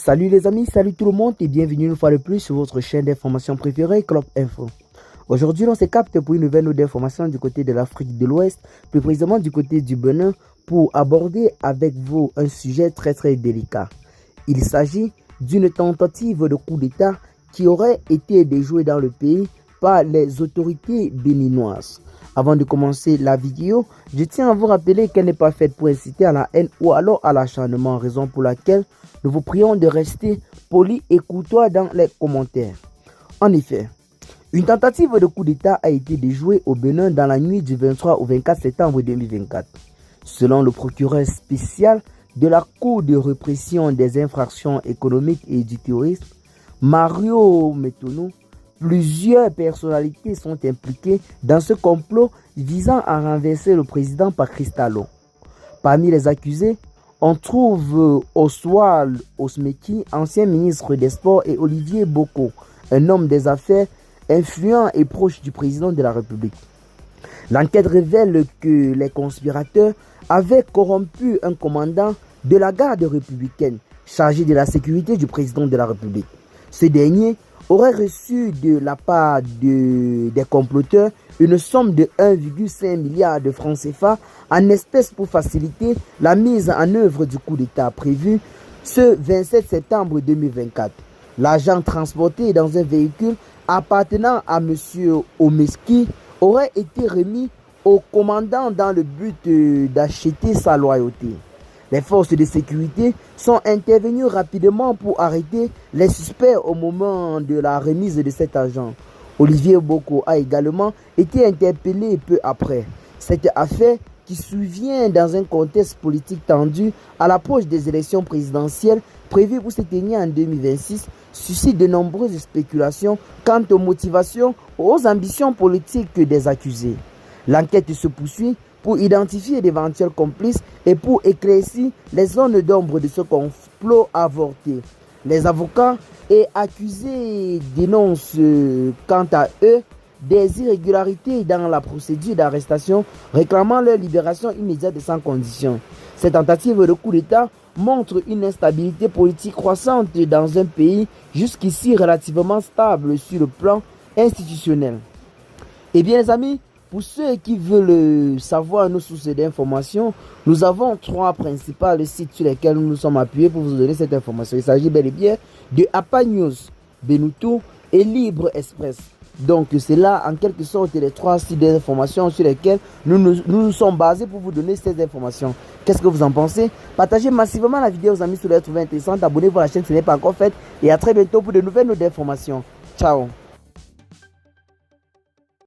Salut les amis, salut tout le monde et bienvenue une fois de plus sur votre chaîne d'information préférée, Club Info. Aujourd'hui, on se capte pour une nouvelle note d'information du côté de l'Afrique de l'Ouest, plus précisément du côté du Bénin, pour aborder avec vous un sujet très délicat. Il s'agit d'une tentative de coup d'État qui aurait été déjouée dans le pays par les autorités béninoises. Avant de commencer la vidéo, je tiens à vous rappeler qu'elle n'est pas faite pour inciter à la haine ou alors à l'acharnement, raison pour laquelle nous vous prions de rester polis et courtois dans les commentaires. En effet, une tentative de coup d'État a été déjouée au Bénin dans la nuit du 23 au 24 septembre 2024. Selon le procureur spécial de la Cour de répression des infractions économiques et du terrorisme, Mario Metonou, plusieurs personnalités sont impliquées dans ce complot visant à renverser le président Patrice Talon. Parmi les accusés, on trouve Oswald Osmeki, ancien ministre des Sports, et Olivier Boko, un homme des affaires influent et proche du président de la République. L'enquête révèle que les conspirateurs avaient corrompu un commandant de la garde républicaine chargé de la sécurité du président de la République. Ce dernier aurait reçu de la part des comploteurs une somme de 1,5 milliard de francs CFA en espèces pour faciliter la mise en œuvre du coup d'État prévu ce 27 septembre 2024. L'argent transporté dans un véhicule appartenant à M. Omeski aurait été remis au commandant dans le but d'acheter sa loyauté. Les forces de sécurité sont intervenues rapidement pour arrêter les suspects au moment de la remise de cet argent. Olivier Boko a également été interpellé peu après. Cette affaire, qui survient dans un contexte politique tendu à l'approche des élections présidentielles prévues pour se tenir en 2026, suscite de nombreuses spéculations quant aux motivations ou aux ambitions politiques des accusés. L'enquête se poursuit pour identifier d'éventuels complices et pour éclaircir les zones d'ombre de ce complot avorté. Les avocats et accusés dénoncent quant à eux des irrégularités dans la procédure d'arrestation, réclamant leur libération immédiate et sans condition. Cette tentative de coup d'État montre une instabilité politique croissante dans un pays jusqu'ici relativement stable sur le plan institutionnel. Eh bien les amis, pour ceux qui veulent savoir nos sources d'informations, nous avons 3 principales sites sur lesquels nous nous sommes appuyés pour vous donner cette information. Il s'agit bel et bien de APA News, Benuto et Libre Express. Donc c'est là en quelque sorte les 3 sites d'information sur lesquels nous sommes basés pour vous donner ces informations. Qu'est-ce que vous en pensez? Partagez massivement la vidéo aux amis si vous la trouvez intéressante. Abonnez-vous à la chaîne si ce n'est pas encore fait. Et à très bientôt pour de nouvelles notes d'informations. Ciao.